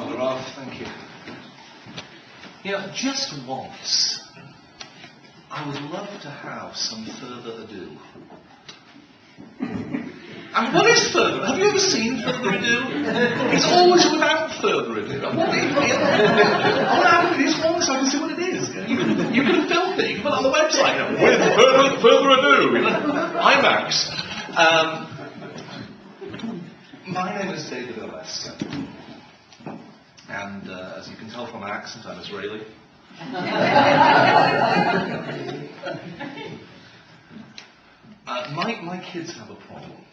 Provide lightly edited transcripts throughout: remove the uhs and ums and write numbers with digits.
rather off. Thank you. Just once, I would love to have some further ado. And what is further? Have you ever seen further ado? It's always without further ado. And what I want to have this one so I can see what it is. You can film it. You can put it on the website. With further ado. IMAX. My name is David Olesker. And as you can tell from my accent, I'm Israeli. My kids have a problem.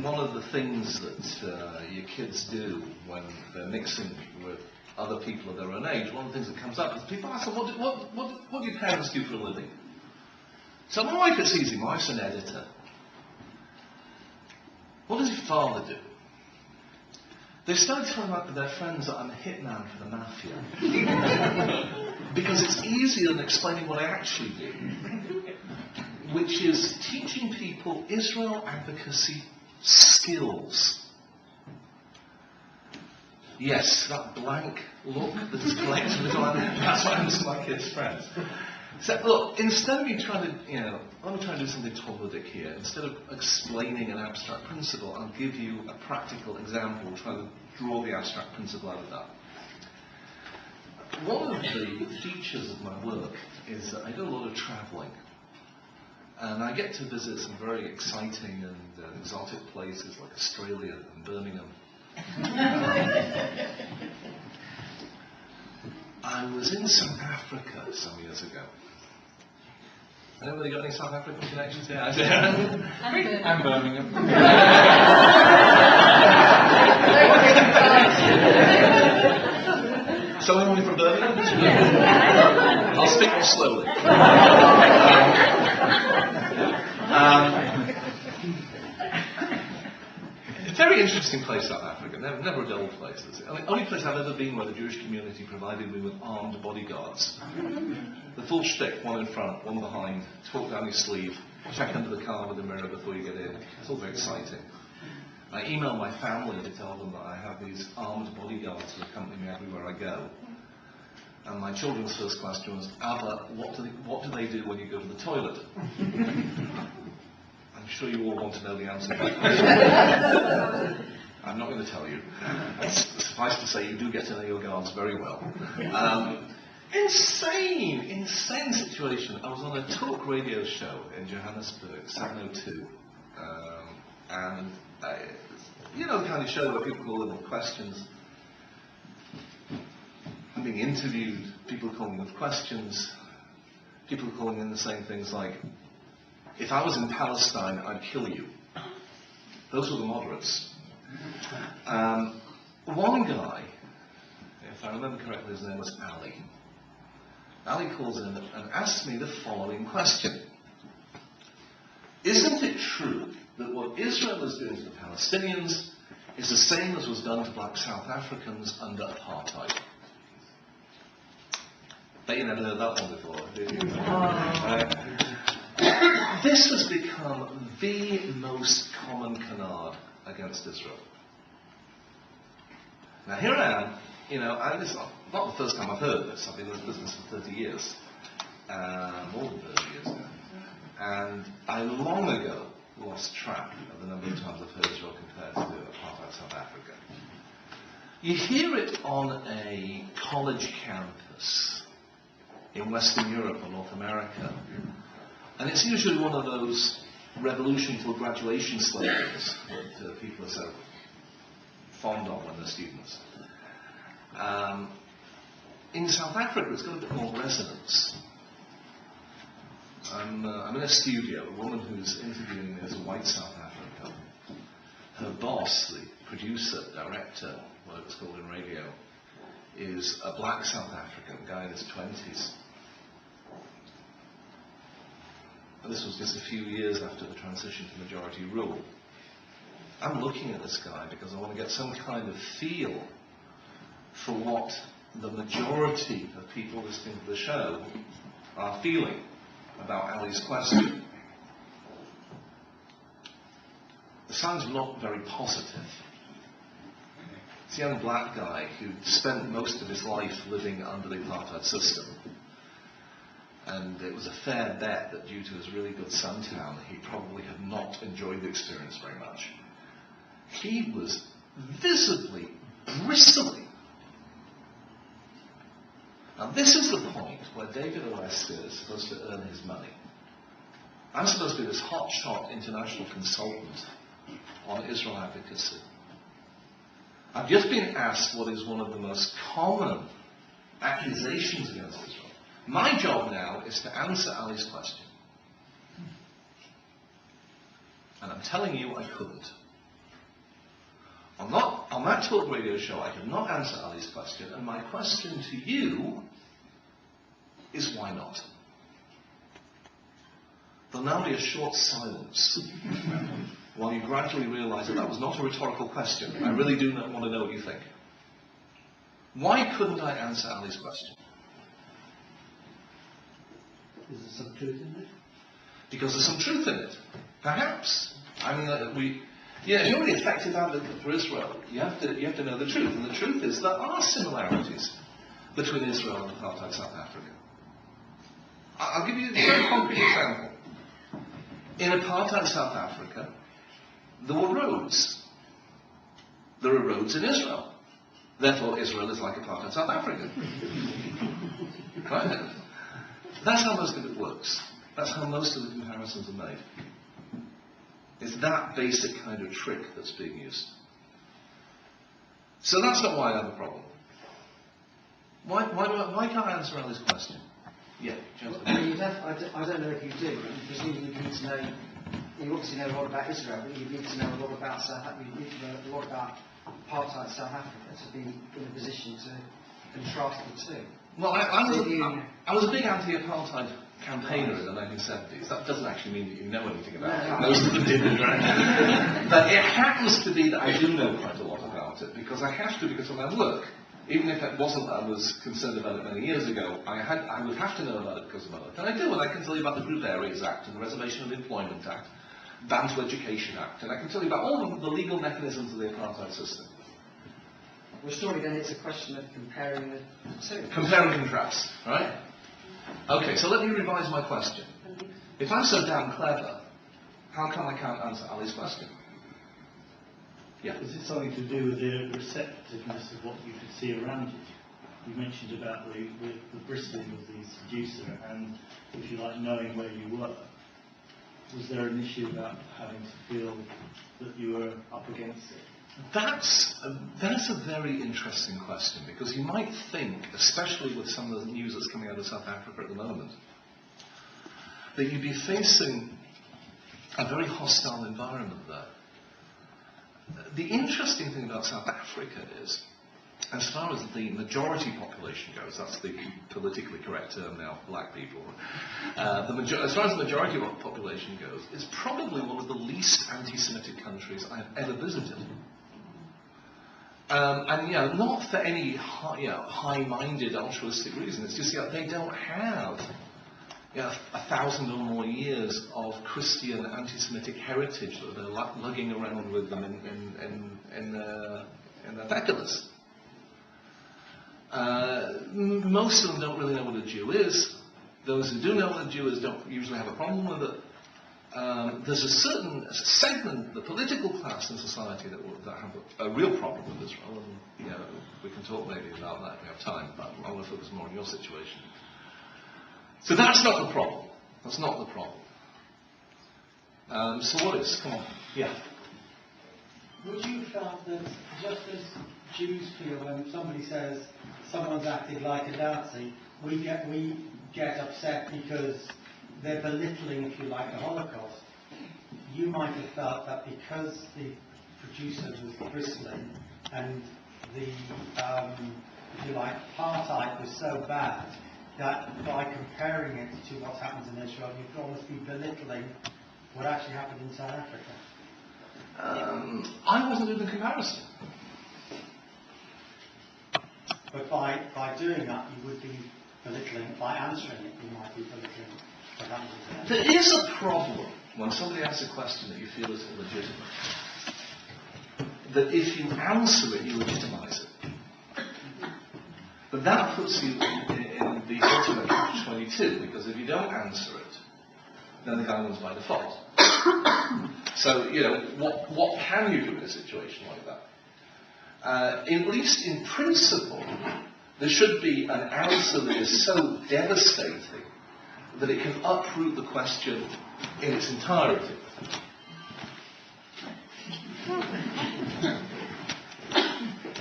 One of the things that your kids do when they're mixing with other people of their own age, one of the things that comes up is people ask them, what do your parents do for a living? So my wife, it's easy. My wife's an editor. What does your father do? They started telling their friends that I'm a hitman for the mafia. Because it's easier than explaining what I actually do, which is teaching people Israel advocacy skills. Yes, that blank look that is collected, that's what happens to my kids' friends. So, look, instead of me trying to, let me try and do something Talmudic here. Instead of explaining an abstract principle, I'll give you a practical example, try to draw the abstract principle out of that. One of the features of my work is that I do a lot of travelling. And I get to visit some very exciting and exotic places like Australia and Birmingham. I was in South Africa some years ago. Anybody got any South African connections here? And Birmingham. Someone from Birmingham? I'll speak more slowly. A very interesting place, South Africa. Never a dull place. It's the only place I've ever been where the Jewish community provided me with armed bodyguards. The full shtick, one in front, one behind, talk down your sleeve, check under the car with the mirror before you get in. It's all very exciting. I email my family to tell them that I have these armed bodyguards who accompany me everywhere I go. And my children's first question was, Abba, what do they do when you go to the toilet? I'm sure you all want to know the answer to that question. I'm not going to tell you. Suffice to say, you do get to know your guards very well. Insane situation. I was on a talk radio show in Johannesburg, 702. And, the kind of show where people call in with questions. I'm being interviewed, people calling with questions, people calling in the same things like, if I was in Palestine, I'd kill you. Those were the moderates. One guy, if I remember correctly, his name was Ali. Ali calls in and asks me the following question. Isn't it true that what Israel is doing to the Palestinians is the same as was done to black South Africans under apartheid? Bet you never heard that one before, did you? This has become the most common canard against Israel. Now here I am, and it's not the first time I've heard this. I've been in this business for 30 years, more than 30 years now. And I long ago lost track of the number of times I've heard Israel compared to apartheid South Africa. You hear it on a college campus in Western Europe or North America. And it's usually one of those revolution till graduation slogans that people are so fond of when they're students. In South Africa, it's got a bit more resonance. I'm in a studio. A woman who's interviewing me is a white South African. Her boss, the producer, director, what it's called in radio, is a black South African guy in his 20s. And this was just a few years after the transition to majority rule. I'm looking at this guy because I want to get some kind of feel for what the majority of people listening to the show are feeling about Ali's question. It sounds not very positive. This young black guy who spent most of his life living under the apartheid system. And it was a fair bet that due to his really good suntan, he probably had not enjoyed the experience very much. He was visibly bristling. Now this is the point where David Olesker is supposed to earn his money. I'm supposed to be this hotshot international consultant on Israel advocacy. I've just been asked what is one of the most common accusations against Israel. My job now is to answer Ali's question. And I'm telling you I couldn't. On that talk radio show I could not answer Ali's question, and my question to you is why not? There'll now be a short silence while you gradually realise that was not a rhetorical question. I really do not want to know what you think. Why couldn't I answer Ali's question? Is there some truth in it? Because there's some truth in it. Perhaps. I mean, if you're the effective advocate for Israel, you have to know the truth. And the truth is there are similarities between Israel and apartheid South Africa. I'll give you a very concrete example. In apartheid South Africa, there were roads. There are roads in Israel. Therefore, Israel is like apartheid South Africa. Right? That's how most of it works. That's how most of the comparisons are made. It's that basic kind of trick that's being used. So that's not why I have a problem. Why can't I answer Ali's question? Yeah, gentlemen. I don't know if you do, but presumably you need to know, you obviously know a lot about Israel, but you need to know a lot about South Africa, you need to know a lot about apartheid South Africa to be in a position to contrast the two. Well, I was a big anti-apartheid campaigner in the 1970s. That doesn't actually mean that you know anything about it. Most of them didn't, right? But it happens to be that I do know quite a lot about it, because I have to because of my work. Even if it wasn't that I was concerned about it many years ago, I would have to know about it because of my work. And I do, and I can tell you about the Group Areas Act and the Reservation of Employment Act, Bantu Education Act, and I can tell you about all the legal mechanisms of the apartheid system. Well, surely then it's a question of comparing the two. Compare and contrast, right? Okay, so let me revise my question. If I'm so damn clever, how come I can't answer Ali's question? Yeah. Is it something to do with the receptiveness of what you could see around you? You mentioned about the bristling of the seducer and, if you like, knowing where you were. Was there an issue about having to feel that you were up against it? That's a very interesting question, because you might think, especially with some of the news that's coming out of South Africa at the moment, that you'd be facing a very hostile environment there. The interesting thing about South Africa is, as far as the majority population goes, that's the politically correct term now, black people, as far as the majority of the population goes, it's probably one of the least anti-Semitic countries I've ever visited. And not for any high-minded, altruistic reason. It's just they don't have 1,000 or more years of Christian anti-Semitic heritage that they're lugging around with them in their packages. Most of them don't really know what a Jew is. Those who do know what a Jew is don't usually have a problem with it. There's a certain segment, the political class in society, that have a real problem with Israel, and we can talk maybe about that if we have time, but I want to focus more on your situation. So that's not the problem. That's not the problem. So what is? Come on. Yeah. Would you felt that just as Jews feel when somebody says someone's acted like a Nazi, we get upset because they're belittling, if you like, the Holocaust? You might have felt that because the producer was bristling and the, if you like, apartheid was so bad, that by comparing it to what happens in Israel, you could almost be belittling what actually happened in South Africa. I wasn't doing the comparison. But by doing that, you would be belittling, by answering it, you might be belittling what happened in South Africa. There is a problem when somebody asks a question that you feel is illegitimate. that if you answer it, you legitimize it. But that puts you in the ultimate catch-22, because if you don't answer it, then the guy wins by default. So, what can you do in a situation like that? At least in principle, there should be an answer that is so devastating that it can uproot the question in its entirety.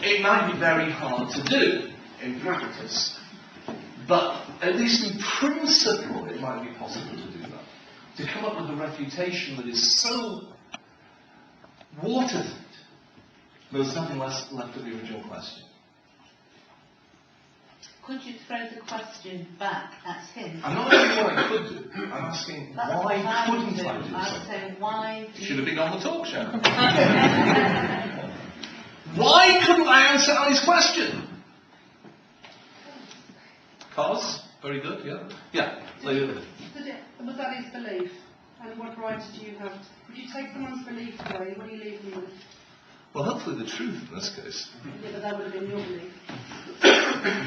It might be very hard to do in practice, but at least in principle it might be possible to do that. To come up with a refutation that is so water-thin, there's nothing left of the original question. Could you throw the question back at him? I'm not asking what I could do. I'm asking why couldn't I do I would something? say, why? Should have been on the talk show. Why couldn't I answer Ali's question? Cause? Very good, yeah. Yeah. Was that his belief? And what right did you have? Would you take someone's belief away? What do you leave them with? Well, hopefully the truth in this case. Yeah, but that would have been your belief.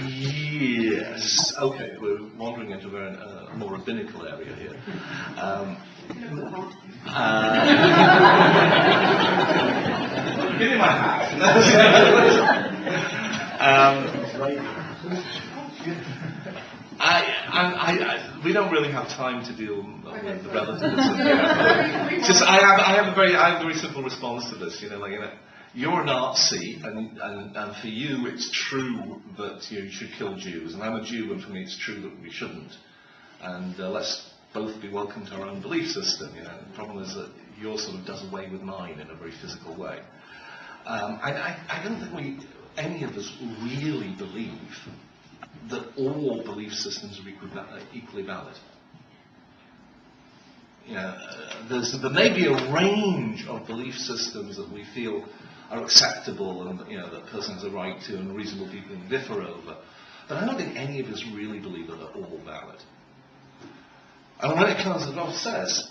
Yes. Okay, we're wandering into a very more rabbinical area here. Give me my hat. We don't really have time to deal with the relativism here. Just, I have a very simple response to this. You're a Nazi, and for you it's true that you should kill Jews, and I'm a Jew, and for me it's true that we shouldn't. And let's both be welcome to our own belief system. The problem is that yours sort of does away with mine in a very physical way. I don't think any of us really believe that all belief systems are equally valid. There may be a range of belief systems that we feel are acceptable and that a person has a right to and reasonable people can differ over. But I don't think any of us really believe that they're all valid. And when it comes, as Rolf says,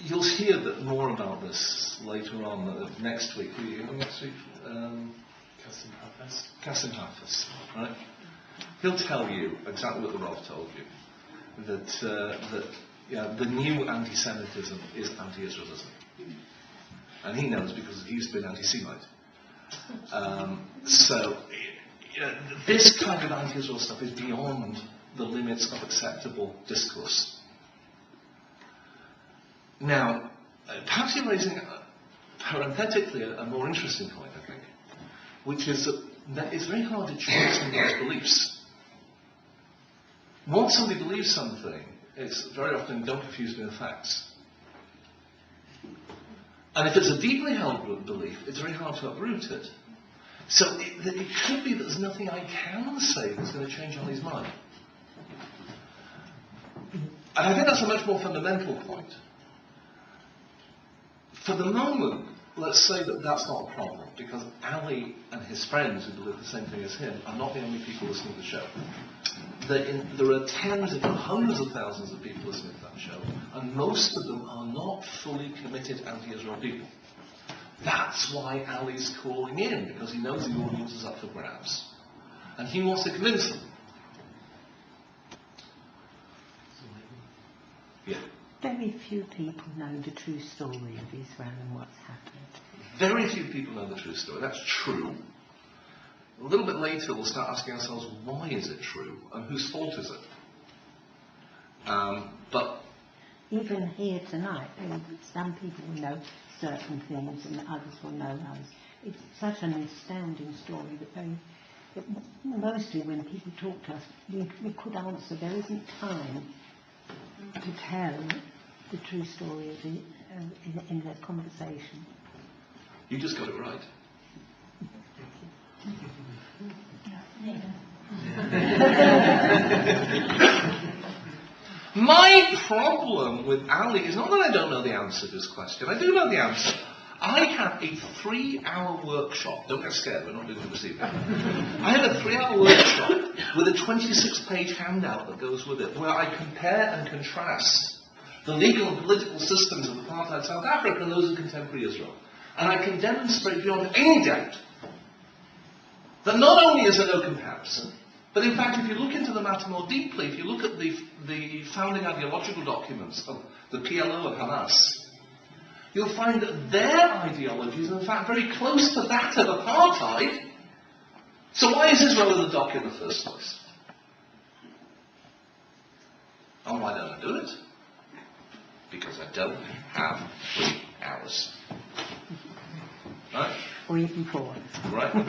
you'll hear more about this later on next week. Next week? Kassim Hafez, right? He'll tell you exactly what the Rolf told you, that the new anti-Semitism is anti-Israelism. And he knows because he's been anti-Semite. So this kind of anti-Israel stuff is beyond the limits of acceptable discourse. Now, perhaps you're raising, parenthetically, a more interesting point, I think, which is that it's very hard to change somebody's beliefs. Once somebody believes something, it's very often don't confuse me with facts. And if it's a deeply held belief, it's very hard to uproot it. So it could be that there's nothing I can say that's going to change Ali's mind. And I think that's a much more fundamental point. For the moment, let's say that that's not a problem, because Ali and his friends who believe the same thing as him are not the only people listening to the show. There are tens, if not hundreds of thousands of people listening to that show, and most of them are not fully committed anti-Israel people. That's why Ali's calling in, because he knows the audience is up for grabs. And he wants to convince them. Yeah. Very few people know the true story of Israel and what's happened. Very few people know the true story. That's true. A little bit later, we'll start asking ourselves, why is it true, and whose fault is it? But even here tonight, some people will know certain things and others will know others. It's such an astounding story that mostly when people talk to us, we could answer. There isn't time to tell the true story of in the conversation. You just got it right. My problem with Ali is not that I don't know the answer to this question. I do know the answer. I had a 3-hour workshop. Don't get scared, we're not doing it this evening. I had a 3-hour workshop with a 26-page handout that goes with it, where I compare and contrast the legal and political systems of apartheid South Africa and those of contemporary Israel. And I can demonstrate beyond any doubt that not only is there no comparison, but in fact, if you look into the matter more deeply, if you look at the founding ideological documents of the PLO and Hamas, you'll find that their ideology is in fact very close to that of apartheid. So why is Israel in the dock in the first place? And why don't I do it? Because I don't have 3 hours. Right? Or even 4. Right.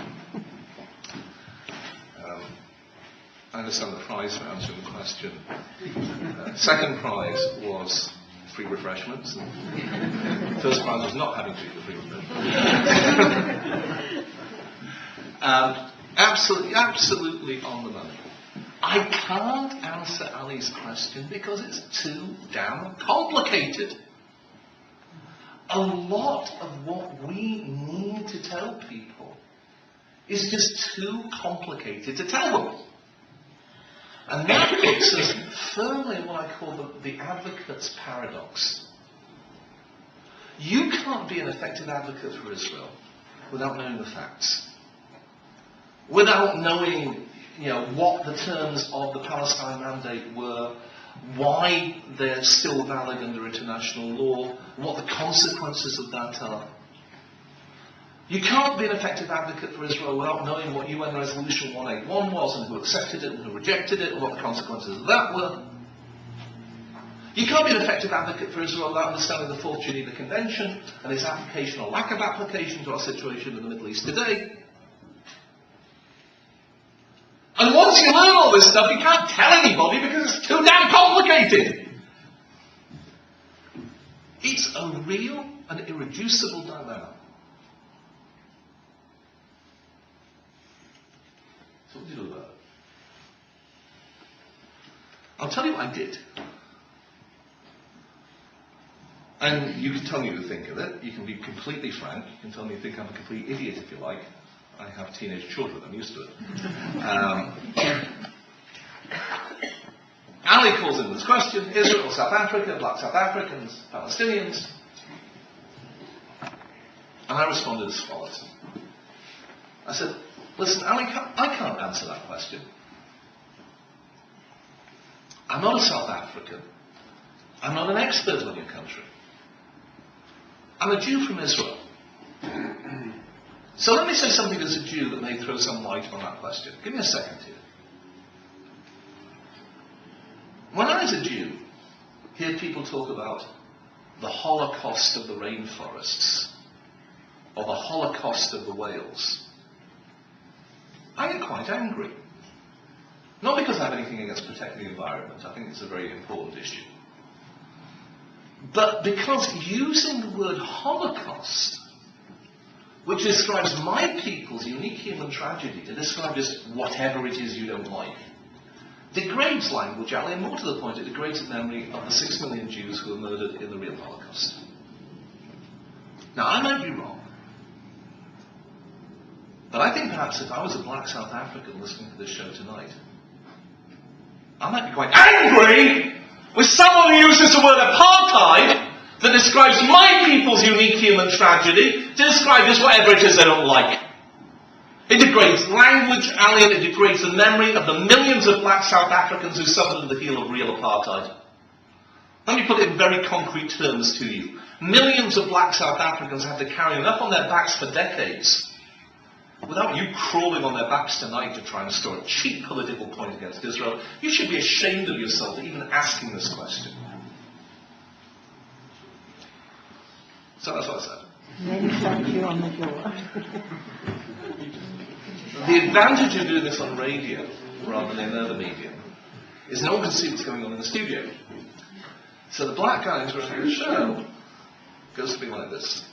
I understand the prize for answering the question. Second prize was free refreshments. First prize was not having free refreshments. Absolutely on the money. I can't answer Ali's question because it's too damn complicated. A lot of what we need to tell people is just too complicated to tell them. And that puts us firmly in what I call the advocate's paradox. You can't be an effective advocate for Israel without knowing the facts. Without knowing, what the terms of the Palestine mandate were, why they're still valid under international law, what the consequences of that are. You can't be an effective advocate for Israel without knowing what UN Resolution 181 was and who accepted it and who rejected it and what the consequences of that were. You can't be an effective advocate for Israel without understanding the Fourth Geneva Convention and its application or lack of application to our situation in the Middle East today. And once you learn all this stuff, you can't tell anybody because it's too damn complicated. It's a real and irreducible dilemma. So what do you do about it? I'll tell you what I did. And you can tell me what you think of it. You can be completely frank. You can tell me you think I'm a complete idiot if you like. I have teenage children, I'm used to it. Ali calls in this question, Israel, South Africa, black South Africans, Palestinians. And I responded as follows. I said, listen, Ali, I can't answer that question. I'm not a South African. I'm not an expert on your country. I'm a Jew from Israel. So let me say something as a Jew that may throw some light on that question. Give me a second here. When I, as a Jew, hear people talk about the Holocaust of the rainforests or the Holocaust of the whales, I get quite angry. Not because I have anything against protecting the environment. I think it's a very important issue. But because using the word Holocaust, which describes my people's unique human tragedy, to describe just whatever it is you don't like, degrades language, Ali, and more to the point, it degrades the memory of the 6 million Jews who were murdered in the real Holocaust. Now, I might be wrong, but I think perhaps if I was a black South African listening to this show tonight, I might be quite angry with someone who uses the word apartheid that describes my people's unique human tragedy to describe just whatever it is they don't like. It degrades language, Ali, and it degrades the memory of the millions of black South Africans who suffered at the heel of real apartheid. Let me put it in very concrete terms to you. Millions of black South Africans have to carry enough on their backs for decades without you crawling on their backs tonight to try and score a cheap political point against Israel. You should be ashamed of yourself for even asking this question. So that's what I said. Then slap you on the door. The advantage of doing this on radio rather than in another medium is no one can see what's going on in the studio. So the black guy who's running the show goes something like this.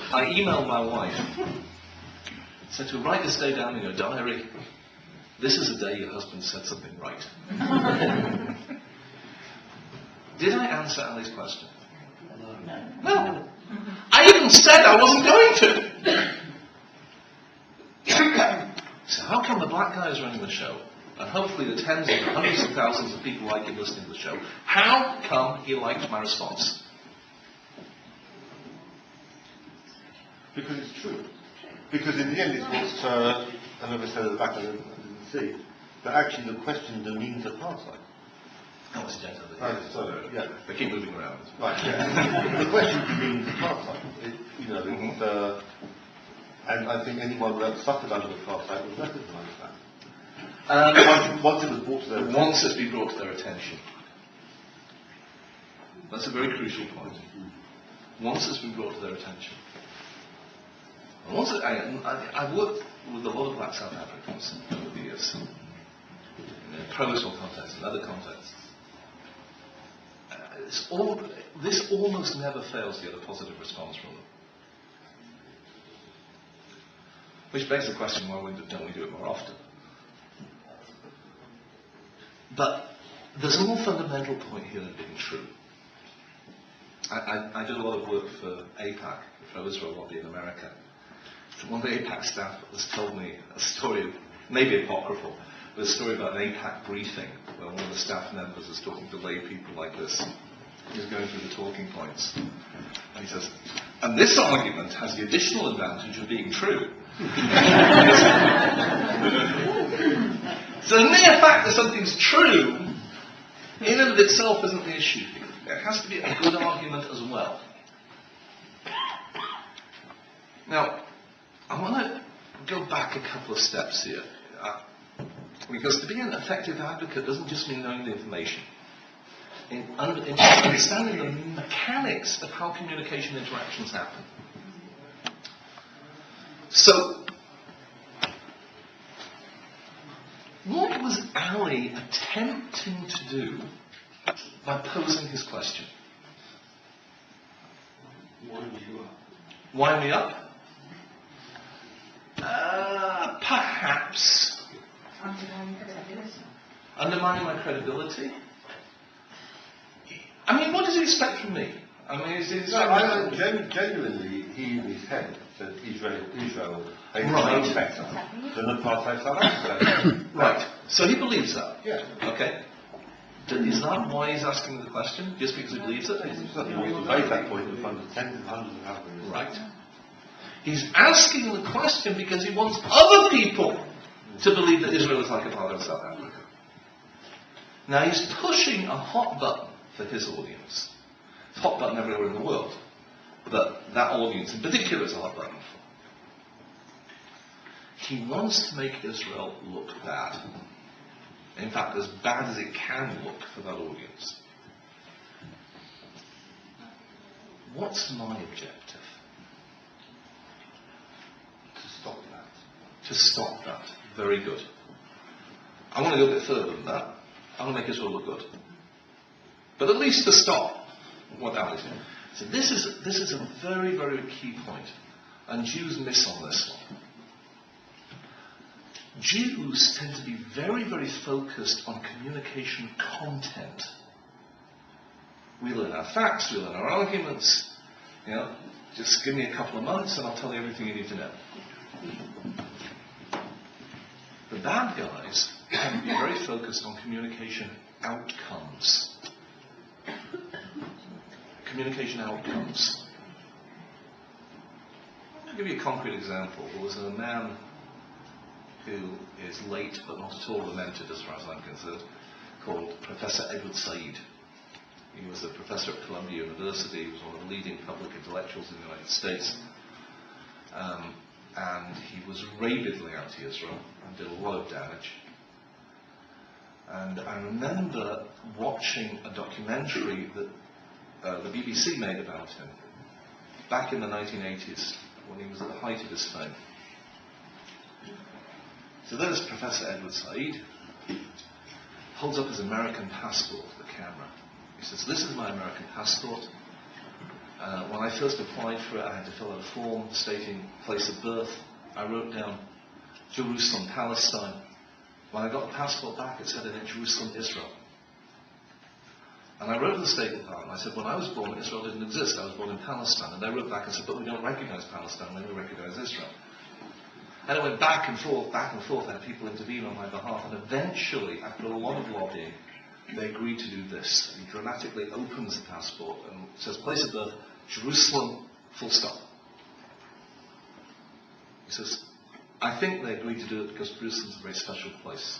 I emailed my wife, said to her, write this day down in your diary. This is the day your husband said something right. Did I answer Ali's question? No. I even said I wasn't going to. So how come the black guy who's running the show and hopefully the tens and hundreds of thousands of people like him listening to the show, how come he liked my response? Because it's true. Because in the end, it's what I never said at the back, I didn't see, but actually the question demeans apartheid. Oh, it's gentle. Sorry, yeah. They keep moving around. Right, yeah. The question demeans apartheid. And I think anyone that suffered under apartheid would recognise that. Once it was brought to their attention. Once it's been brought to their attention. That's a very crucial point. Once it's been brought to their attention. And once I've worked with a lot of black South Africans over the years, in pro-Israel contexts and other contexts. This almost never fails to get a positive response from them. Which begs the question, why don't we do it more often? But there's a more fundamental point here than being true. I did a lot of work for AIPAC, the pro-Israel lobby in America. So one of the AIPAC staff has told me a story, maybe apocryphal, but a story about an AIPAC briefing where one of the staff members is talking to lay people like this. He's going through the talking points. And he says, and this argument has the additional advantage of being true. So the mere fact that something's true, in and of itself isn't the issue. There has to be a good argument as well. Now, I want to go back a couple of steps here. Because to be an effective advocate doesn't just mean knowing the information. In understanding the mechanics of how communication interactions happen. So, what was Ali attempting to do by posing his question? Wind you up. Wind me up? Perhaps. Undermining my credibility? I mean, what does he expect from me? I mean, genuinely, he in his head said Israel is right. better than apartheid South Africa. Right. So he believes that. Yeah. Okay. Is that why he's asking the question? Just because he believes it? He certainly wants to raise that point in front of tens and hundreds of Africans. Right. He's asking the question because he wants other people to believe that Israel is like a part of South Africa. Now he's pushing a hot button for his audience. It's a hot button everywhere in the world, but that audience in particular is a hot button for. He wants to make Israel look bad. In fact, as bad as it can look for that audience. What's my objective? To stop that. To stop that. Very good. I want to go a bit further than that. I want to make Israel look good. But at least to stop what Ali's doing. So this is a very, very key point. And Jews miss on this one. Jews tend to be very, very focused on communication content. We learn our facts, we learn our arguments. You know, just give me a couple of months and I'll tell you everything you need to know. The bad guys tend to be very focused on communication outcomes. Communication outcomes. I'll give you a concrete example. There was a man who is late but not at all lamented as far as I'm concerned, called Professor Edward Said. He was a professor at Columbia University. He was one of the leading public intellectuals in the United States. And he was rabidly anti-Israel and did a lot of damage. And I remember watching a documentary that the BBC made about him back in the 1980s when he was at the height of his fame. So there's Professor Edward Said, holds up his American passport to the camera. He says, this is my American passport. When I first applied for it, I had to fill out a form stating place of birth. I wrote down Jerusalem, Palestine. When I got the passport back, it said in it Jerusalem, Israel. And I wrote to the State Department. I said, when I was born, Israel didn't exist. I was born in Palestine. And they wrote back and said, but we don't recognize Palestine, we only recognize Israel. And it went back and forth, I had people intervene on my behalf, and eventually, after a lot of lobbying, they agreed to do this. He dramatically opens the passport and says, place of birth, Jerusalem, full stop. He says, I think they agreed to do it because Jerusalem's a very special place.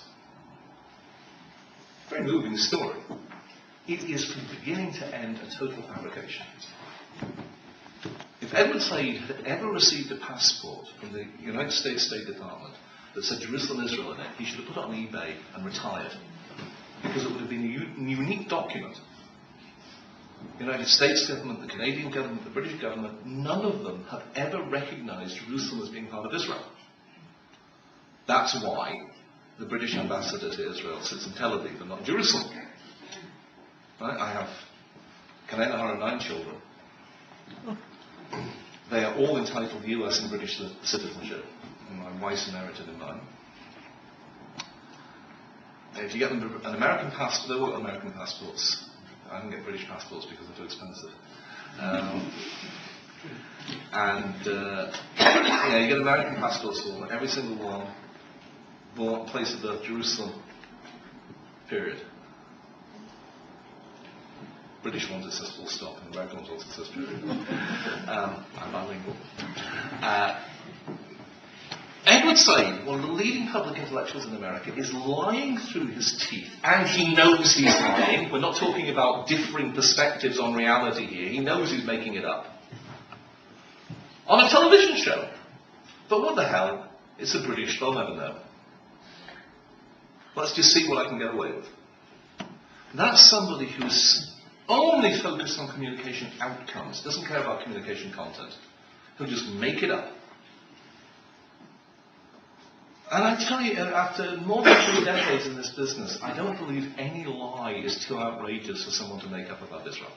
Very moving story. It is from beginning to end a total fabrication. If Edward Said had ever received a passport from the United States State Department that said Jerusalem, Israel in it, he should have put it on eBay and retired. Because it would have been a unique document. The United States government, the Canadian government, the British government, none of them have ever recognized Jerusalem as being part of Israel. That's why the British ambassador to Israel sits in Tel Aviv and not Jerusalem. Right? I have Kanena and 9 children. They are all entitled to US and British citizenship, and my wife's inherited in mine. And if you get them an American passport, they're all American passports. I can get British passports because they're too expensive. You get American passports for them, every single one, born, place of birth, Jerusalem, period. British ones it says full stop, and American ones it says period. I'm bilingual. Edward Said, one of the leading public intellectuals in America, is lying through his teeth, and he knows he's lying. We're not talking about differing perspectives on reality here. He knows he's making it up. On a television show. But what the hell? It's the British, they'll never know. Let's just see what I can get away with. That's somebody who's only focused on communication outcomes, doesn't care about communication content. He'll just make it up. And I tell you, after more than 3 decades in this business, I don't believe any lie is too outrageous for someone to make up about Israel.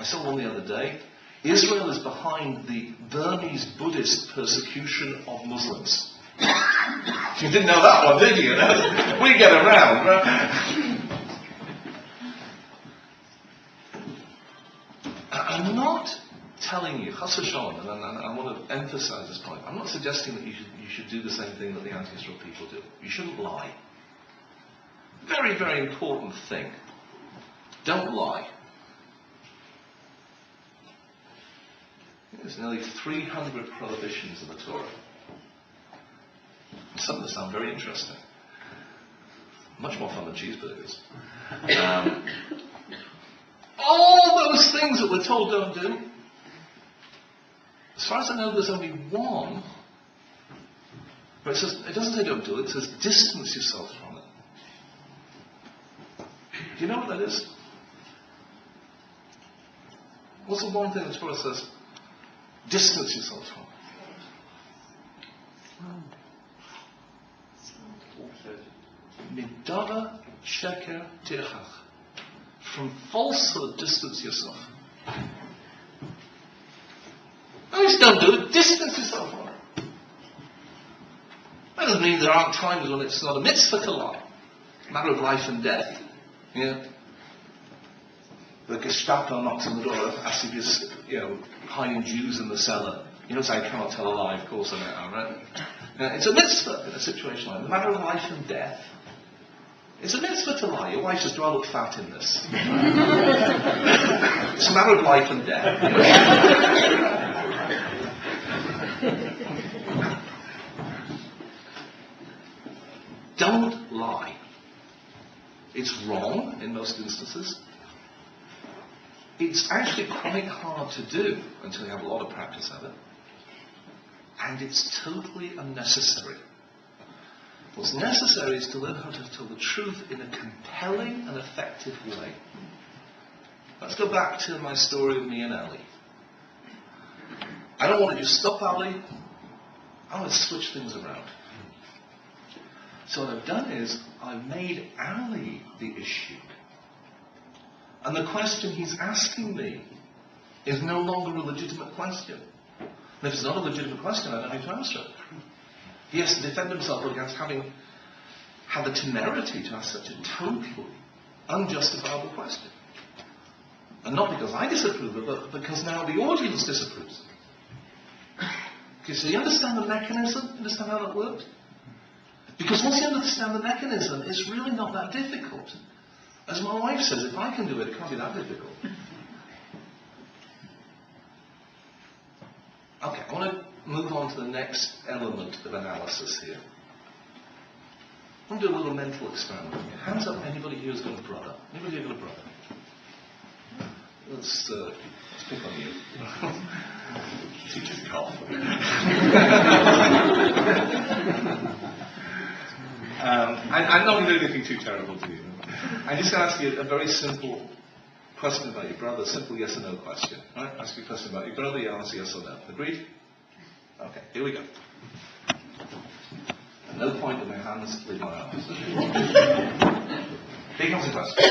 I saw one the other day. Israel is behind the Burmese Buddhist persecution of Muslims. You didn't know that one, did you? We get around, right? I'm not telling you, Chas v'shalom, and I want to emphasize this point, I'm not suggesting that you should do the same thing that the anti-Israel people do. You shouldn't lie. Very, very important thing. Don't lie. There's nearly 300 prohibitions in the Torah. Some of them sound very interesting. Much more fun than cheeseburgers. All those things that we're told don't do, as far as I know, there's only one. But it doesn't say don't do it, it says distance yourself from it. Do you know what that is? What's the one thing the Torah says? Distance yourself from it. Midara sheker tirchach. From falsehood, distance yourself. No, just don't do it. Distance yourself from it. That doesn't mean there aren't times when it's not a mitzvah to lie. A matter of life and death. Yeah. The Gestapo knocks on the door, asks if you're, hiding Jews in the cellar. You don't say, I cannot tell a lie, of course I know, right? It's a mitzvah in a situation like that. A matter of life and death. It's a mitzvah to lie. Your wife says, do I look fat in this? It's a matter of life and death. Don't lie. It's wrong in most instances. It's actually quite hard to do until you have a lot of practice at it. And it's totally unnecessary. What's necessary is to learn how to tell the truth in a compelling and effective way. Let's go back to my story of me and Ali. I don't want to just stop Ali. I want to switch things around. So what I've done is I've made Ali the issue. And the question he's asking me is no longer a legitimate question. And if it's not a legitimate question, I don't need to answer it. He has to defend himself against having had the temerity to ask such a totally unjustifiable question. And not because I disapprove of it, but because now the audience disapproves. Okay, so you understand the mechanism? Understand how that works? Because once you understand the mechanism, it's really not that difficult. As my wife says, if I can do it, it can't be that difficult. Okay, I want to move on to the next element of analysis here. I'm going to do a little mental experiment. Hands up, anybody here who's got a brother? Anybody here got a brother? Let's pick on you. Teacher's cough. I'm not going to do anything too terrible to you. I'm just going to ask you a very simple question about your brother, a simple yes or no question. All right? Ask you a question about your brother, you answer yes or no. Agreed? Okay, here we go. At no point in my hands, leave my arms. Here comes the question.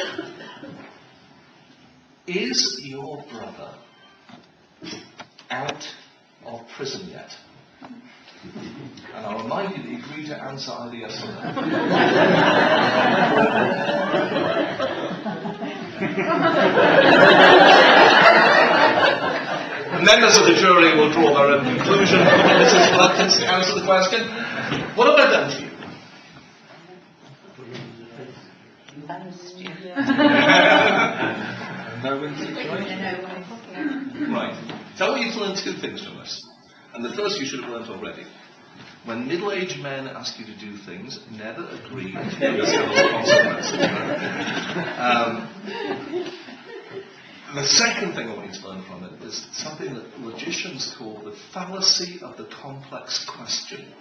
Is your brother out of prison yet? And I'll remind you that you agreed to answer either yes or no. Members of the jury will draw their own conclusion. Mrs. Reluctance to answer the question. What have I done to you? Right. So I want you to learn two things from this. And the first you should have learned already. When middle-aged men ask you to do things, never agree to those consequences. The second thing I want you to learn from it is something that logicians call the fallacy of the complex question.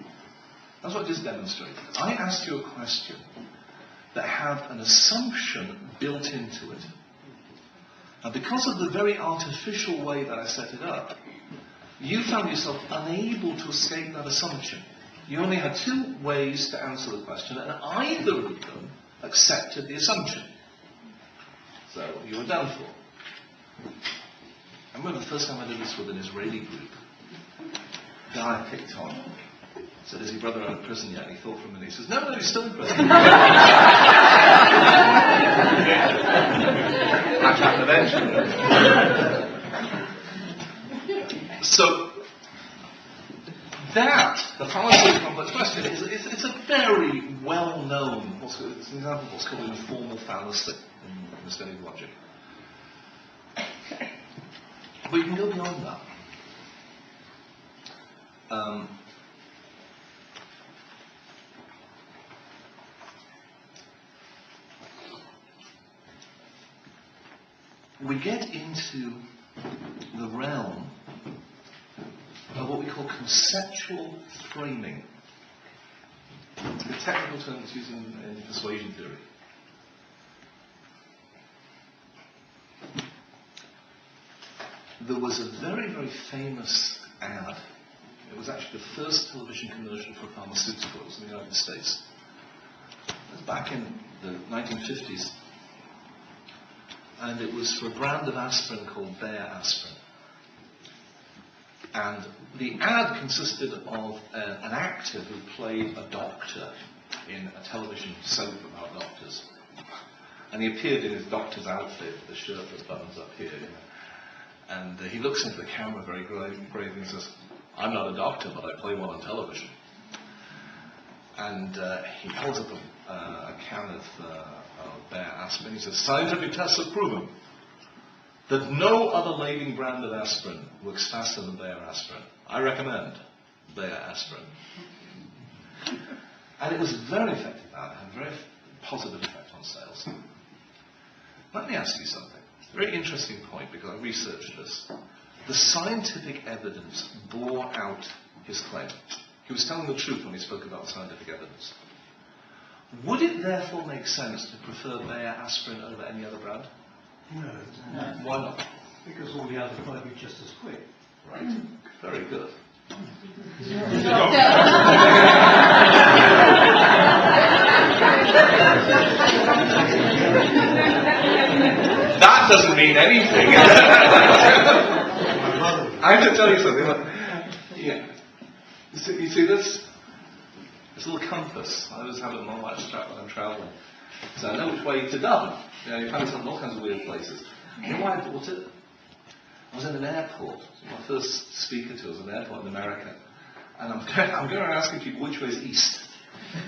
That's what I just demonstrated. I asked you a question that had an assumption built into it. And because of the very artificial way that I set it up, you found yourself unable to escape that assumption. You only had two ways to answer the question, and either of them accepted the assumption. So you were done for. I remember the first time I did this with an Israeli group. The guy I picked on said, "Is your brother out of prison yet?" And he thought for a minute. He says, "No, he's still in prison." That happened eventually. So that, the fallacy of the complex question, it's a very well-known, it's an example of what's called an informal fallacy in the study of logic. But you can go beyond that. We get into the realm of what we call conceptual framing. The technical term that's used in persuasion theory. There was a very, very famous ad. It was actually the first television commercial for pharmaceuticals in the United States. It was back in the 1950s. And it was for a brand of aspirin called Bayer Aspirin. And the ad consisted of an actor who played a doctor in a television soap about doctors. And he appeared in his doctor's outfit, the shirt that buttons up here. You know. And he looks into the camera very gravely and says, "I'm not a doctor, but I play one on television." And he holds up a can of Bayer aspirin. He says, "Scientific tests have proven that no other leading brand of aspirin works faster than Bayer aspirin. I recommend Bayer aspirin." And it was very effective. It had a very positive effect on sales. Let me ask you something. It's a very interesting point because I researched this. The scientific evidence bore out his claim. He was telling the truth when he spoke about scientific evidence. Would it therefore make sense to prefer Bayer aspirin over any other brand? No. Why not? Because all the others might be just as quick. Right. Very good. That doesn't mean anything. I have to tell you something. Yeah. You see this little compass. I always have it on my watch strap when I'm travelling. So I know which way to go. You know, you find it in all kinds of weird places. You know why I bought it? I was in an airport. My first speaker tour was in an airport in America. And I'm going around asking people which way is east.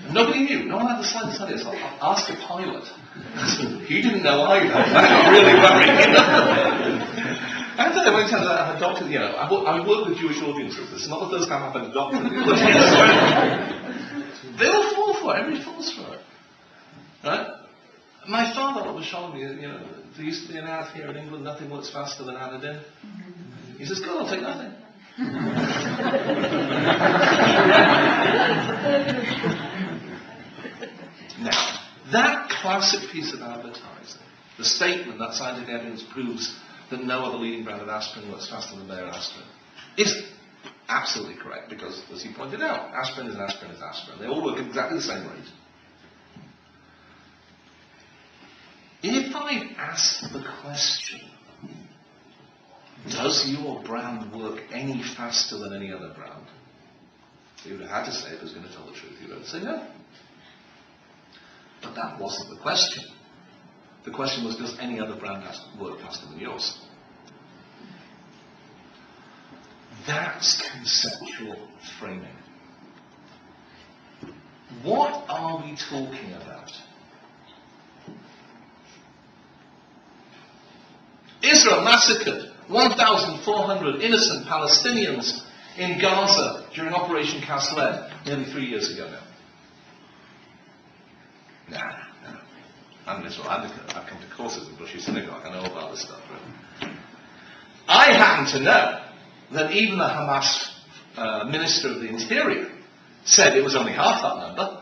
And nobody knew. No one had the slightest idea. So I'll ask a pilot. He didn't know either. I got really worried. I tell you, when I adopted, I work with Jewish audiences. It's not the first time I've been adopted. They all fall for it. Everybody falls for it. Right? My father was showing me, there used to be an ad here in England, nothing works faster than Anadin. He says, God, I'll take nothing. Now, that classic piece of advertising, the statement that scientific evidence proves that no other leading brand of aspirin works faster than Bayer aspirin, is absolutely correct, because, as you pointed out, aspirin is aspirin is aspirin. They all work at exactly the same rate. If I ask the question, does your brand work any faster than any other brand? You would have had to say, if I was going to tell the truth, you would have to say no. But that wasn't the question. The question was, does any other brand work faster than yours? That's conceptual framing. What are we talking about? Israel massacred 1,400 innocent Palestinians in Gaza during Operation Cast Lead nearly 3 years ago now. Nah. I'm an Israel advocate. I've come to courses in Bushey Synagogue. I know about this stuff. Right? I happen to know that even the Hamas Minister of the Interior said it was only half that number.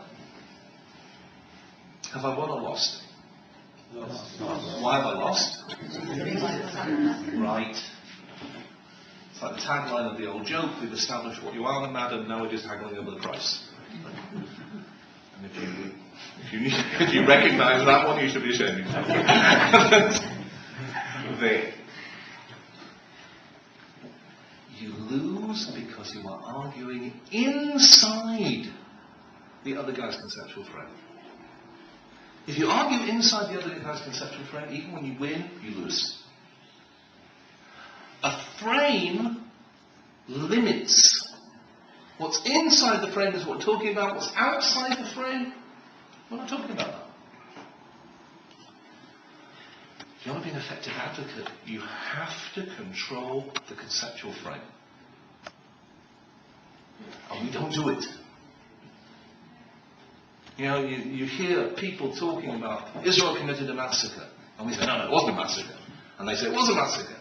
Have I won or lost? Lost. Why have I lost? Right. It's like the tagline of the old joke, we've established what you are, madam, now we're just haggling over the price. And if you recognise that one, you should be ashamed of yourself. There. You lose because you are arguing inside the other guy's conceptual frame. If you argue inside the other guy's conceptual frame, even when you win, you lose. A frame limits. What's inside the frame is what we're talking about. What's outside the frame, we're not talking about that. If you want to be an effective advocate, you have to control the conceptual frame. And we don't do it. You hear people talking about Israel committed a massacre. And we say, no, it wasn't a massacre. And they say, it was a massacre.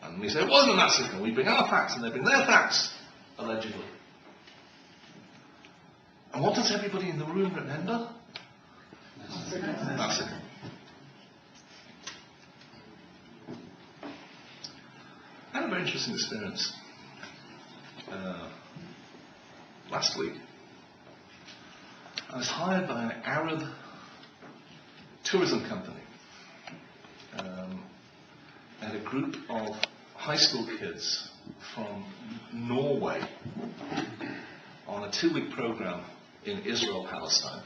And we say, it wasn't a massacre. We bring our facts and they bring their facts, allegedly. And what does everybody in the room remember? Massacre. I had a very interesting experience last week. I was hired by an Arab tourism company. I had a group of high school kids from Norway on a 2-week program in Israel, Palestine.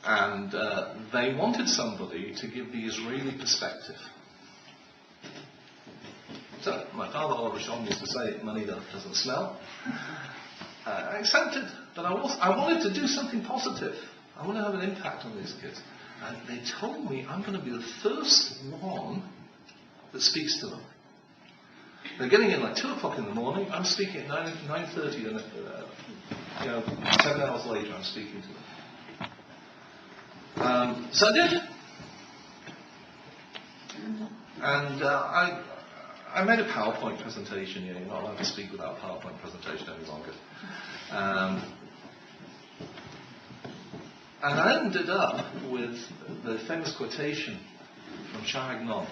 And they wanted somebody to give the Israeli perspective. So, my father, Oliver Shon, used to say, money that doesn't smell. I accepted, but I wanted to do something positive. I want to have an impact on these kids. And they told me I'm going to be the first one that speaks to them. They're getting in like 2 o'clock in the morning. I'm speaking at 9:30, and 7 hours later I'm speaking to them. So I did. And I made a PowerPoint presentation. You're not allowed to speak without a PowerPoint presentation any longer. And I ended up with the famous quotation from Chagnon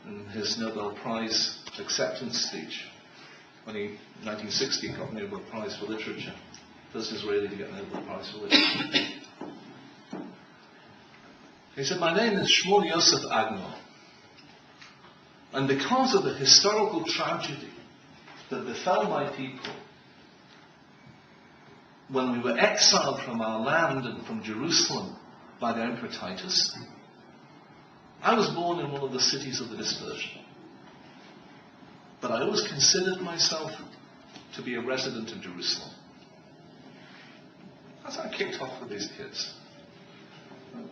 in his Nobel Prize acceptance speech when he, in 1960, got the Nobel Prize for Literature. First Israeli to get the Nobel Prize for Literature. He said, my name is Shmuel Yosef Agnon. And because of the historical tragedy that befell my people when we were exiled from our land and from Jerusalem by the Emperor Titus, I was born in one of the cities of the dispersion. But I always considered myself to be a resident of Jerusalem. That's how I kicked off with these kids.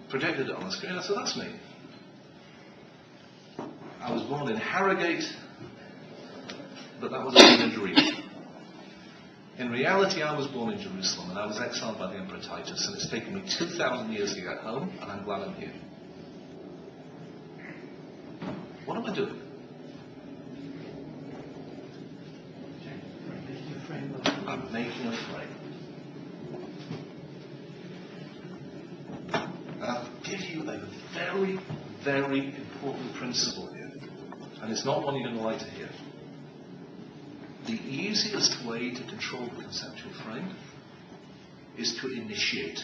Projected it on the screen, I said, that's me. I was born in Harrogate, but that was only a dream. In reality, I was born in Jerusalem, and I was exiled by the Emperor Titus, and it's taken me 2,000 years to get home, and I'm glad I'm here. What am I doing? I'm making a frame. And I'll give you a very, very important principle here. And it's not one you're going to like to hear. The easiest way to control the conceptual frame is to initiate.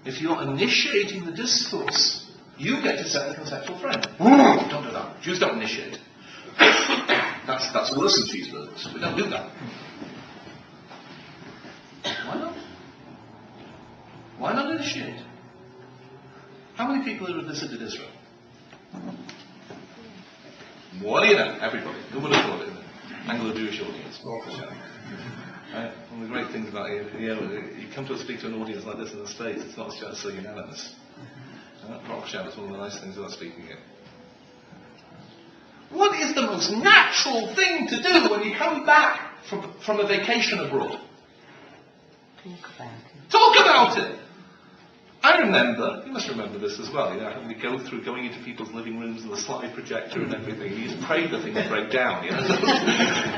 If you're initiating the discourse, you get to set the conceptual frame. Don't do that. Jews don't initiate. That's worse than cheeseburgers. We don't do that. Why not? Why not initiate? How many people have visited Israel? What do you know? Everybody. Who would have thought it? Anglo-Jewish audience. Right? One of the great things about you come to speak to an audience like this in the States, it's not just so unanimous. Prophesy is one of the nice things about speaking here. What is the most natural thing to do when you come back from a vacation abroad? Talk about it. Talk about it! I remember, you must remember this as well, how we go through going into people's living rooms with a slide projector and everything, you just pray the thing to break down,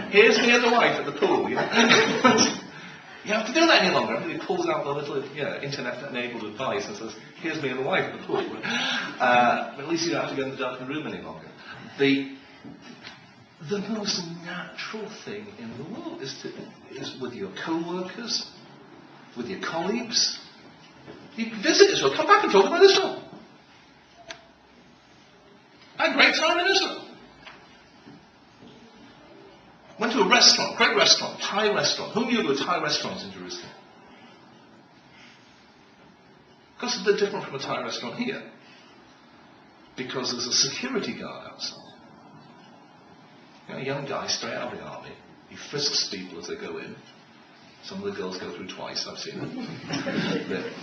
Here's me and the wife at the pool, You don't have to do that any longer. Everybody pulls out the little internet-enabled advice and says, here's me and the wife at the pool. But at least you don't have to go in the darkened room any longer. The most natural thing in the world is with your co-workers, with your colleagues. You visit Israel, come back and talk about Israel. I had a great time in Israel. Went to a restaurant, great restaurant, Thai restaurant. Who knew there were Thai restaurants in Jerusalem? Because it's a bit different from a Thai restaurant here. Because there's a security guard outside. A young guy straight out of the army. He frisks people as they go in. Some of the girls go through twice, I've seen it.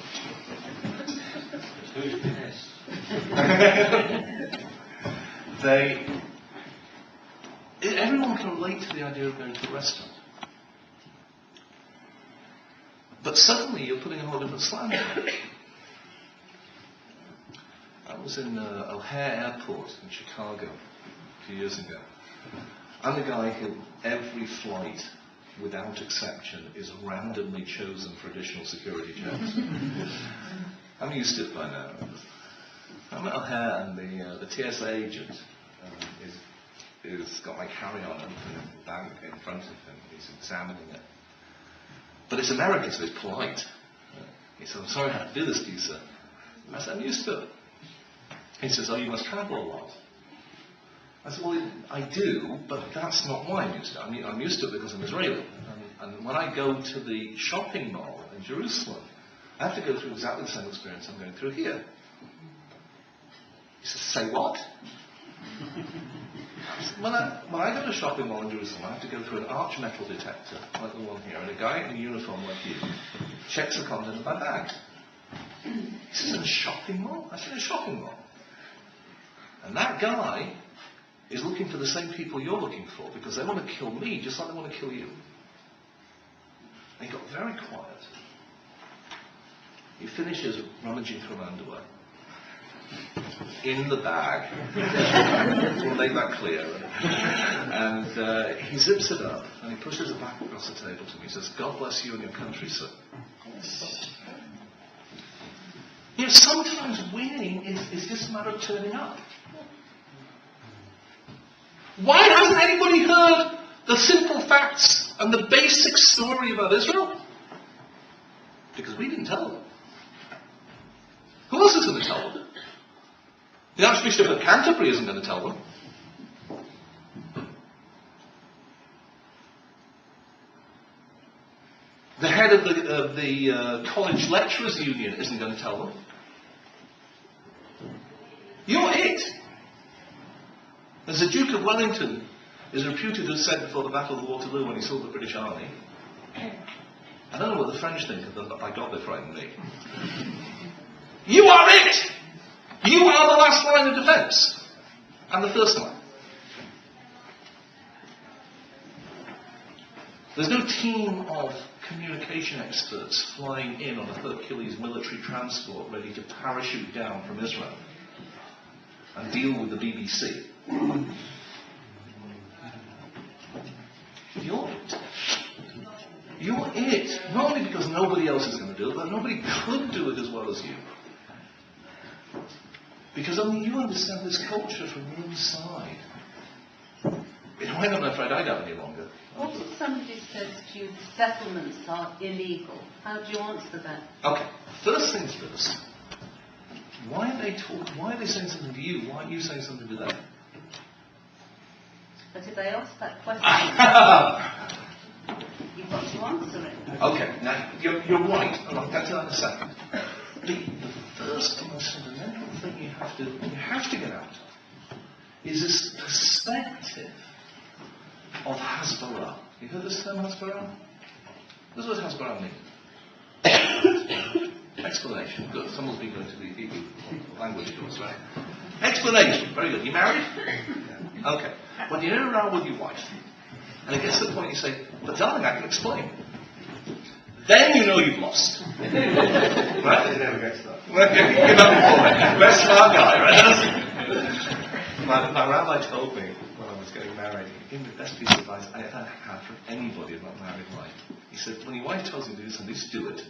Everyone can relate to the idea of going to a restaurant. But suddenly you're putting a whole different slant on it. I was in O'Hare Airport in Chicago a few years ago. I'm the guy who, every flight, without exception, is randomly chosen for additional security checks. I'm used to it by now. I'm at O'Hare and the TSA agent is got my carry-on open bag in front of him. He's examining it. But it's American, so he's polite. He said, I'm sorry I have to do this to you, sir. I said, I'm used to it. He says, oh, you must travel a lot. I said, well, I do, but that's not why I'm used to it. I'm used to it because I'm Israeli. And when I go to the shopping mall in Jerusalem, I have to go through exactly the same experience I'm going through here. He says, say what? When I go to a shopping mall in Jerusalem, I have to go through an arch metal detector, like the one here, and a guy in a uniform like you checks the content of my bag. He says, in a shopping mall? I said, in a shopping mall. And that guy is looking for the same people you're looking for, because they want to kill me just like they want to kill you. And he got very quiet. He finishes rummaging through my underwear. In the bag. We'll make that clear. And he zips it up and he pushes it back across the table to me. He says, God bless you and your country, sir. Sometimes winning is just a matter of turning up. Why hasn't anybody heard the simple facts and the basic story about Israel? Because we didn't tell them. Who else is going to tell them? The Archbishop of Canterbury isn't going to tell them. The head of the College Lecturers Union isn't going to tell them. You're it. As the Duke of Wellington is reputed to have said before the Battle of Waterloo when he saw the British Army, I don't know what the French think of them, but by God, they frighten me. You are it! You are the last line of defence. And the first line. There's no team of communication experts flying in on a Hercules military transport ready to parachute down from Israel and deal with the BBC. You're it. You're it. Not only because nobody else is going to do it, but nobody could do it as well as you. Because only you understand this culture from the inside. I'm not afraid I don't any longer. What if somebody says to you the settlements are illegal? How do you answer that? Okay, first things first. Why are they saying something to you? Why aren't you saying something to them? But if they ask that question, you've got to answer it. Okay, now you're right, and I'll get to that in a second. The first and most fundamental thing you have to get out is this perspective of Hasbara. You heard this term, Hasbara? This is what Hasbara means. Explanation. Good. Someone's been going to the language course, right? Explanation. Very good. You married? Okay. When you're in a row with your wife, and it gets to the point you say, but darling, I can explain. Then you know you've lost. Right? It never gets that. Give up before it. Best smart guy, right? My rabbi told me when I was getting married, he gave me the best piece of advice I ever had from anybody about married life. He said, when your wife tells you to do something, just do it.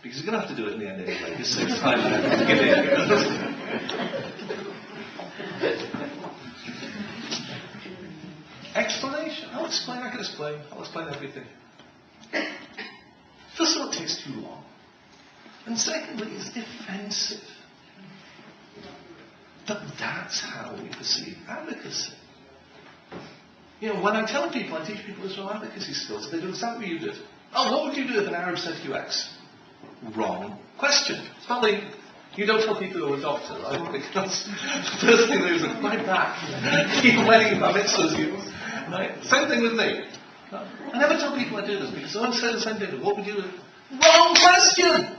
Because you're going to have to do it in the end anyway. Just save time and give it. Explanation. I'll explain. I can explain. I'll explain everything. First of all, it takes too long. And secondly, it's defensive. But that's how we perceive advocacy. You know, when I tell people, I teach people Israel advocacy skills, they do exactly what you did. Oh, what would you do if an Arab said to you X? Wrong question. It's probably, you don't tell people you're a doctor, right? Because the first thing they do is right back. Keep wedding bar mitzvahs, you. Right? Same thing with me. I never tell people I do this because I say the same thing. What would you do? Wrong question!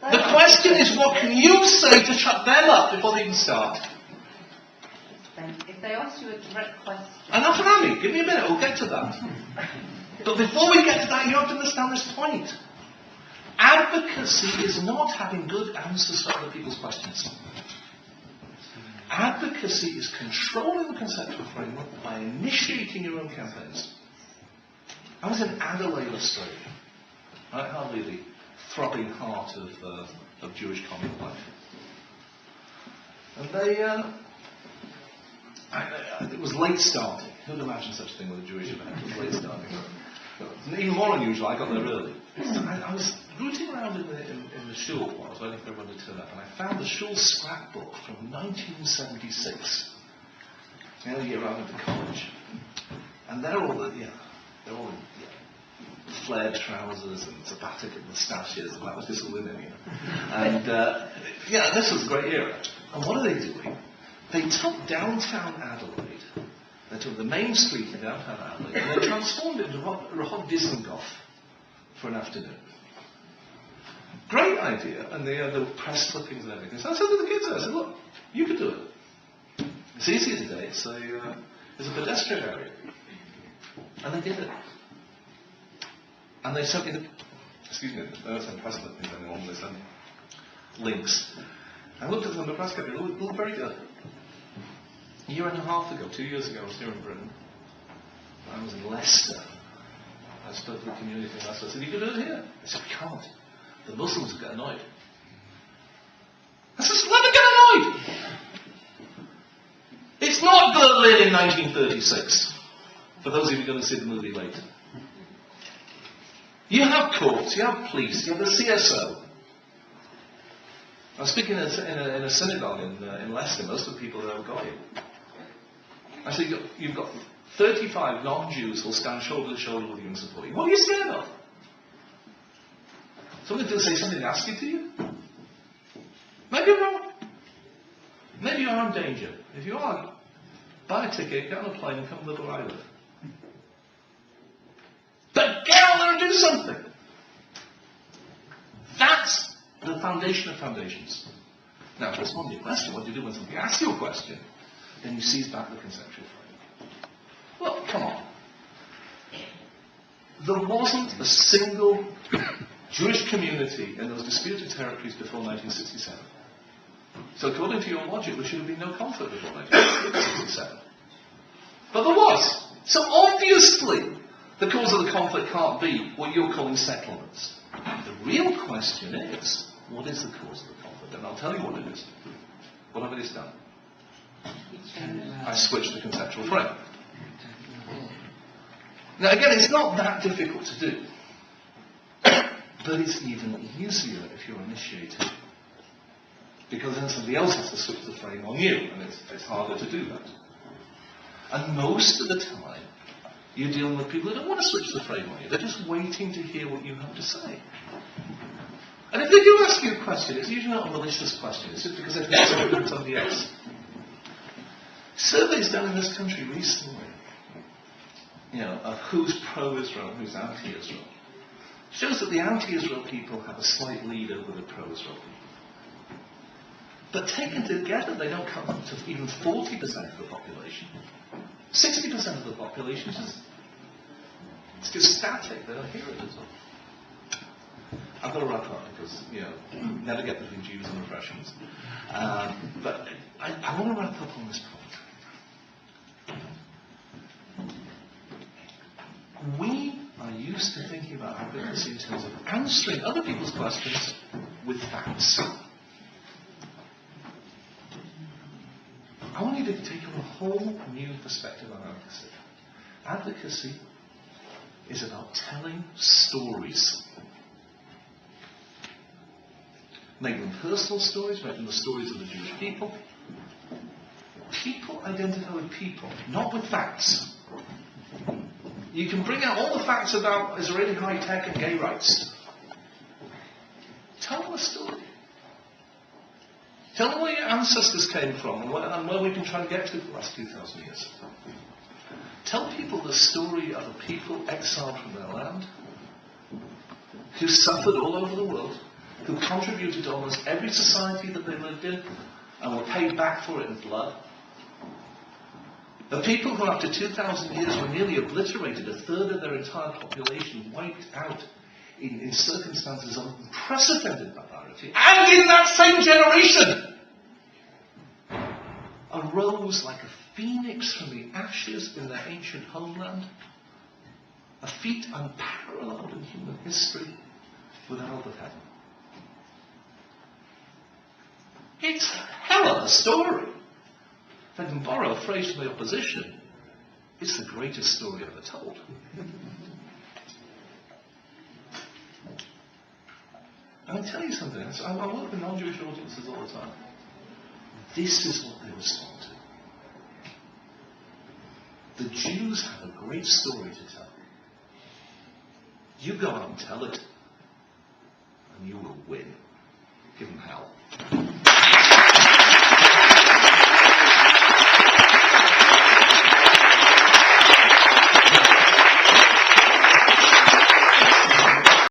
The question is, what can you say to shut them up before they even start? If they ask you a direct question... Enough around me. Give me a minute. We'll get to that. But before we get to that, you have to understand this point. Advocacy is not having good answers to other people's questions. Advocacy is controlling the conceptual framework by initiating your own campaigns. I was in Adelaide, Australia. Right? Hardly the throbbing heart of Jewish common life. And they, it was late starting. Who would imagine such a thing with a Jewish event? It was late starting. But even more unusual, I got there early. I was rooting around in the shul while I was waiting for everyone to turn up, and I found the shul scrapbook from 1976. The year I went to college. And they're all in flared trousers and sabbatic moustaches, and that was just all in it, you know. And this was a great era. And what are they doing? They took downtown Adelaide, they took the main street in downtown Adelaide, and they transformed it into Rehov Dizengoff for an afternoon. Great idea, and they had the press clippings and everything. So I said to the kids, I said, look, you could do it. It's easier today, it's a pedestrian area. And they did it. And they sent me they don't send press clippings anymore, they send links. I looked at them, the press clippings, they looked very good. A year and a half ago, 2 years ago, I was here in Britain. I was in Leicester. I spoke to the community in Leicester. I said, you can do it here. They said, we can't. The Muslims get annoyed. I said, let them get annoyed. It's not Berlin in 1936. For those of you who are going to see the movie later. You have courts, you have police, you have the CSO. I was speaking in a synagogue in Leicester. Most of the people there were goyim. I said, you've got 35 non-Jews who'll stand shoulder to shoulder with you and support you. What are you scared of? Somebody will say something nasty to you? Maybe you're wrong. Maybe you are in danger. If you are, buy a ticket, get on a plane, and come live where I live. But get out there and do something. That's the foundation of foundations. Now, to respond to your question, what do you do when somebody asks you a question? Then you seize back the conceptual frame. Well, come on. There wasn't a single Jewish community in those disputed territories before 1967. So according to your logic, there should have been no conflict before 1967. But there was. So obviously, the cause of the conflict can't be what you're calling settlements. The real question is, what is the cause of the conflict? And I'll tell you what it is. What have I just done? I switched the conceptual frame. Now again, it's not that difficult to do. But it's even easier if you're initiated. Because then somebody else has to switch the frame on you, and it's harder to do that. And most of the time, you're dealing with people who don't want to switch the frame on you. They're just waiting to hear what you have to say. And if they do ask you a question, it's usually not a malicious question. It's just because they've heard something from somebody else. Surveys done in this country recently, of who's pro-Israel and who's anti-Israel, shows that the anti-Israel people have a slight lead over the pro-Israel people. But taken together, they don't come up to even 40% of the population. 60% of the population is just static. They don't hear it at all. I've got to wrap up because, never get between Jews and Russians. But I want to wrap up on this point. We are used to thinking about advocacy in terms of answering other people's questions with facts. I want you to take on a whole new perspective on advocacy. Advocacy is about telling stories. Make them personal stories, make them the stories of the Jewish people. People identify with people, not with facts. You can bring out all the facts about Israeli high-tech and gay rights. Tell them a story. Tell them where your ancestors came from and where we've been trying to get to for the last 2,000 years. Tell people the story of a people exiled from their land, who suffered all over the world, who contributed to almost every society that they lived in, and were paid back for it in blood. The people who after 2,000 years were nearly obliterated, a third of their entire population wiped out in circumstances of unprecedented barbarity. And in that same generation, arose like a phoenix from the ashes in their ancient homeland, a feat unparalleled in human history with the help of heaven. It's a hell of a story. If I can borrow a phrase from the opposition, it's the greatest story ever told. I'm going to tell you something. I work with non-Jewish audiences all the time. This is what they respond to. The Jews have a great story to tell. You go out and tell it, and you will win. Give them hell.